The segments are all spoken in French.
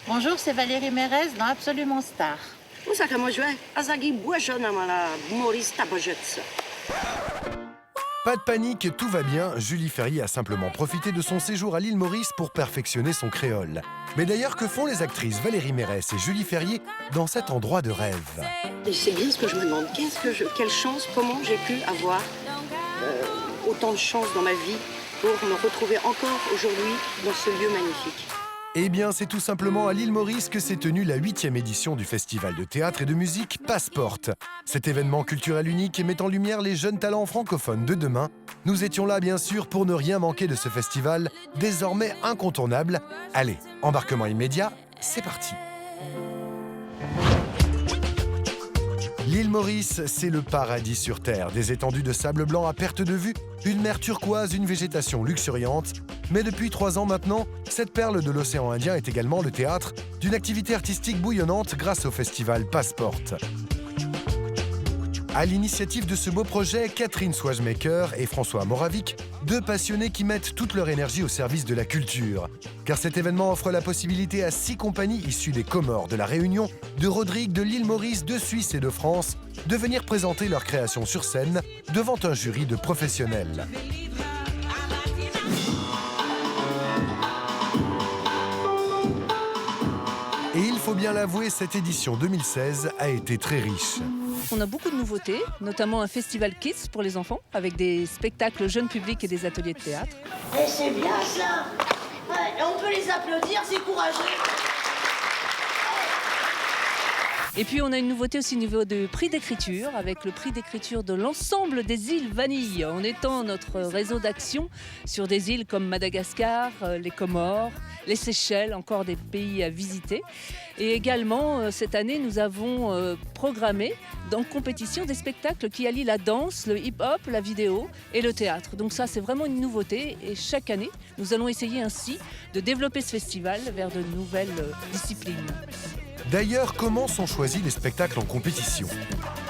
Bonjour, c'est Valérie Mérez dans Absolument Star. Usa că mă joie, azagi boajona la Maurice Tabojets. Pas de panique, tout va bien. Julie Ferrier a simplement profité de son séjour à l'île Maurice pour perfectionner son créole. Mais d'ailleurs, que font les actrices Valérie Mérès et Julie Ferrier dans cet endroit de rêve? Et c'est bien ce que je me demande. Quelle chance, comment j'ai pu avoir autant de chance dans ma vie pour me retrouver encore aujourd'hui dans ce lieu magnifique. Eh bien, c'est tout simplement à l'île Maurice que s'est tenue la 8e édition du festival de théâtre et de musique Passport. Cet événement culturel unique met en lumière les jeunes talents francophones de demain. Nous étions là, bien sûr, pour ne rien manquer de ce festival, désormais incontournable. Allez, embarquement immédiat, c'est parti. L'île Maurice, c'est le paradis sur Terre. Des étendues de sable blanc à perte de vue, une mer turquoise, une végétation luxuriante. Mais depuis 3 ans maintenant, cette perle de l'océan Indien est également le théâtre d'une activité artistique bouillonnante grâce au festival Passport. À l'initiative de ce beau projet, Catherine Swajmaker et François Moravik, 2 passionnés qui mettent toute leur énergie au service de la culture. Car cet événement offre la possibilité à 6 compagnies issues des Comores, de la Réunion, de Rodrigue, de l'île Maurice, de Suisse et de France de venir présenter leurs créations sur scène devant un jury de professionnels. Et il faut bien l'avouer, cette édition 2016 a été très riche. On a beaucoup de nouveautés, notamment un festival Kids pour les enfants, avec des spectacles jeunes publics et des ateliers de théâtre. Et c'est bien ça. Ouais, on peut les applaudir, c'est courageux. Et puis on a une nouveauté aussi au niveau du prix d'écriture, avec le prix d'écriture de l'ensemble des îles Vanille, en étant notre réseau d'action sur des îles comme Madagascar, les Comores, les Seychelles, encore des pays à visiter. Et également, cette année, nous avons programmé dans compétition des spectacles qui allient la danse, le hip-hop, la vidéo et le théâtre. Donc ça, c'est vraiment une nouveauté. Et chaque année, nous allons essayer ainsi de développer ce festival vers de nouvelles disciplines. D'ailleurs, comment sont choisis les spectacles en compétition?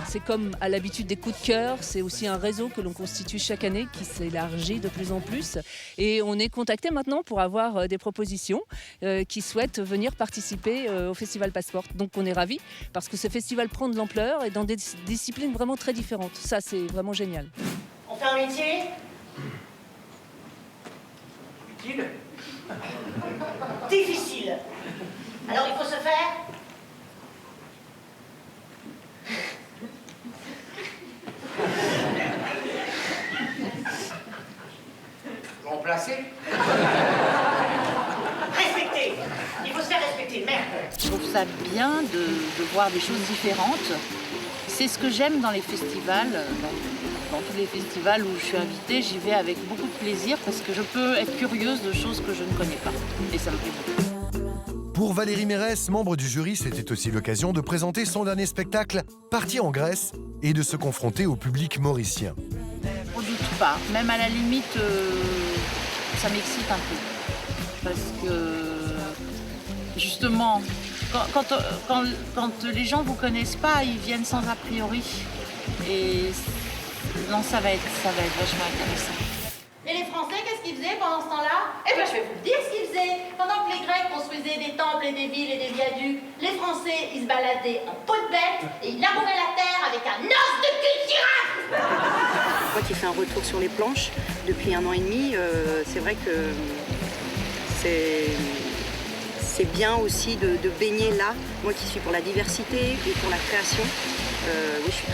C'est comme à l'habitude des coups de cœur, c'est aussi un réseau que l'on constitue chaque année qui s'élargit de plus en plus. Et on est contacté maintenant pour avoir des propositions qui souhaitent venir participer au Festival Passport. Donc on est ravis parce que ce festival prend de l'ampleur et dans des disciplines vraiment très différentes. Ça, c'est vraiment génial. On fait un métier utile. Difficile. Alors il faut se faire remplacer. respecter. Il faut se faire respecter, merde. Je trouve ça bien de voir des choses différentes. C'est ce que j'aime dans les festivals. Dans tous les festivals où je suis invitée, j'y vais avec beaucoup de plaisir parce que je peux être curieuse de choses que je ne connais pas. Et ça me plaît beaucoup. Pour Valérie Mérès, membre du jury, c'était aussi l'occasion de présenter son dernier spectacle, Parti en Grèce, et de se confronter au public mauricien. On ne doute pas. Même à la limite, ça m'excite un peu. Parce que, justement, quand les gens ne vous connaissent pas, ils viennent sans a priori. Et non, ça va être vachement intéressant. Et les Français, qu'est-ce qu'ils faisaient pendant ce temps-là? Eh bien, je vais vous le dire ce qu'ils faisaient. Pendant que les Grecs construisaient des temples et des villes et des viaducs, les Français, ils se baladaient en peau de bête et ils labouraient la terre avec un os de cul de girafe. Moi qui fais un retour sur les planches depuis 1 an et demi, c'est vrai que c'est bien aussi de baigner là. Moi qui suis pour la diversité et pour la création, oui, je suis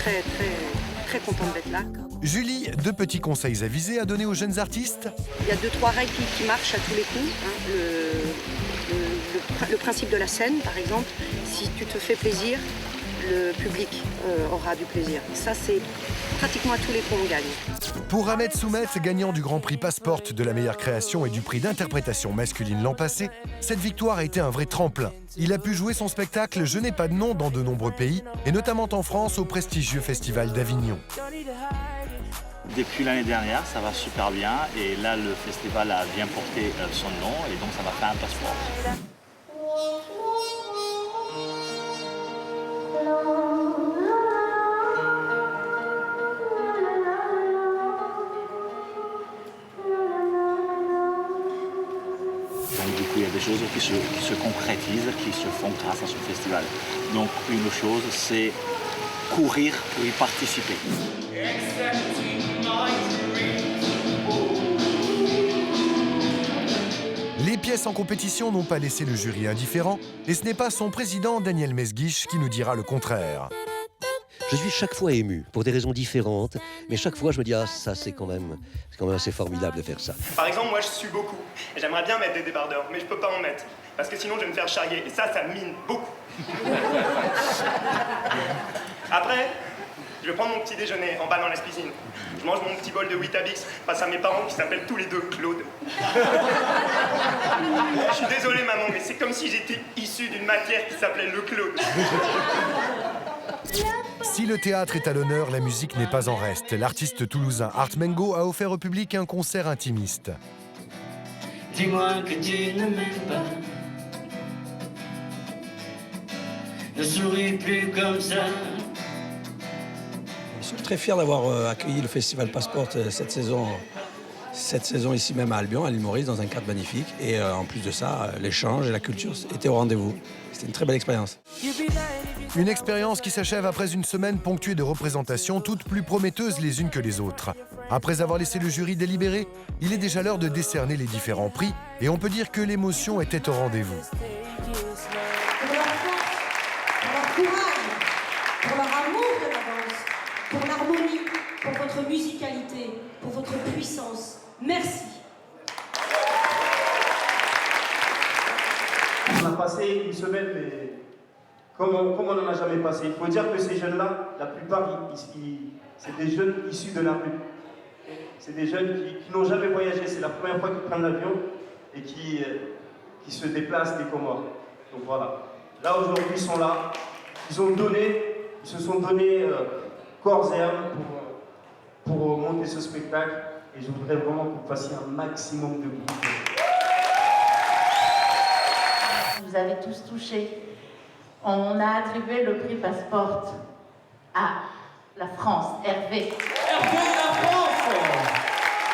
très contente d'être là. Julie, 2 petits conseils avisés à donner aux jeunes artistes. Il y a 2-3 règles qui marchent à tous les coups. Hein. Le principe de la scène, par exemple, si tu te fais plaisir, le public aura du plaisir. Ça, c'est pratiquement à tous les coups on gagne. Pour Ahmed Soumet, gagnant du Grand Prix Passport de la meilleure création et du prix d'interprétation masculine l'an passé, cette victoire a été un vrai tremplin. Il a pu jouer son spectacle Je n'ai pas de nom dans de nombreux pays, et notamment en France au prestigieux Festival d'Avignon. Depuis l'année dernière, ça va super bien et là, le festival a bien porté son nom et donc ça va faire un passeport. Donc du coup, il y a des choses qui qui se concrétisent, qui se font grâce à ce festival. Donc une chose, c'est courir pour y participer. Les pièces en compétition n'ont pas laissé le jury indifférent, et ce n'est pas son président Daniel Mesguich qui nous dira le contraire. Je suis chaque fois ému, pour des raisons différentes, mais chaque fois je me dis, ah ça c'est quand même assez formidable de faire ça. Par exemple, moi je sue beaucoup, et j'aimerais bien mettre des débardeurs, mais je peux pas en mettre, parce que sinon je vais me faire charrier, et ça mine beaucoup. Après, je vais prendre mon petit déjeuner en bas dans la cuisine. Je mange mon petit bol de Weetabix face à mes parents qui s'appellent tous les deux Claude. Je suis désolé maman, mais c'est comme si j'étais issu d'une matière qui s'appelait le Claude. Si le théâtre est à l'honneur, la musique n'est pas en reste. L'artiste toulousain Art Mengo a offert au public un concert intimiste. Dis-moi que tu ne m'aimes pas. Ne souris plus comme ça. Je suis très fier d'avoir accueilli le Festival Passport cette saison ici même à Albion, à l'île Maurice, dans un cadre magnifique. Et en plus de ça, l'échange et la culture étaient au rendez-vous. C'était une très belle expérience. Une expérience qui s'achève après une semaine ponctuée de représentations toutes plus prometteuses les unes que les autres. Après avoir laissé le jury délibérer, il est déjà l'heure de décerner les différents prix et on peut dire que l'émotion était au rendez-vous. Pour leur force, pour leur courage, pour leur amour de la danse, pour l'harmonie, pour votre musicalité, pour votre puissance. Merci. On a passé une semaine, mais comme on n'en a jamais passé. Il faut dire que ces jeunes-là, la plupart, c'est des jeunes issus de la rue. C'est des jeunes qui n'ont jamais voyagé. C'est la première fois qu'ils prennent l'avion et qui se déplacent des Comores. Donc voilà. Là, aujourd'hui, ils sont là. Ils se sont donnés corps et âme pour monter ce spectacle. Et je voudrais vraiment que vous fassiez un maximum de bruit. Vous avez tous touché. On a attribué le prix Passport à la France. Hervé. Hervé, la France!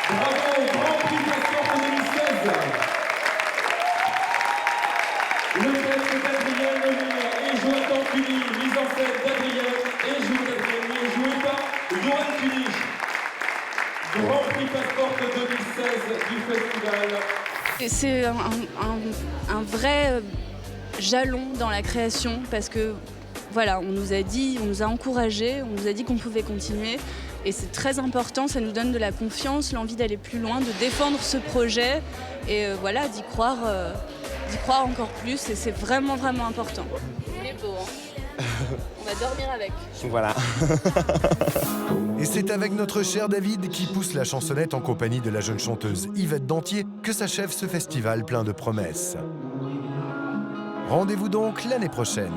Bravo, Grand Prix Passport 2016. Le texte d'Adrien Lemire et Jonathan Cuny, mise en scène d'Adrien et joué par Johan Cuny. Grand Prix Passport 2016 du festival. C'est un vrai jalon dans la création parce que voilà, on nous a encouragés, on nous a dit qu'on pouvait continuer et c'est très important, ça nous donne de la confiance, l'envie d'aller plus loin, de défendre ce projet et voilà, d'y croire encore plus et c'est vraiment vraiment important. Il est beau, hein. On va dormir avec. Voilà. Et c'est avec notre cher David qui pousse la chansonnette en compagnie de la jeune chanteuse Yvette Dantier que s'achève ce festival plein de promesses. Rendez-vous donc l'année prochaine.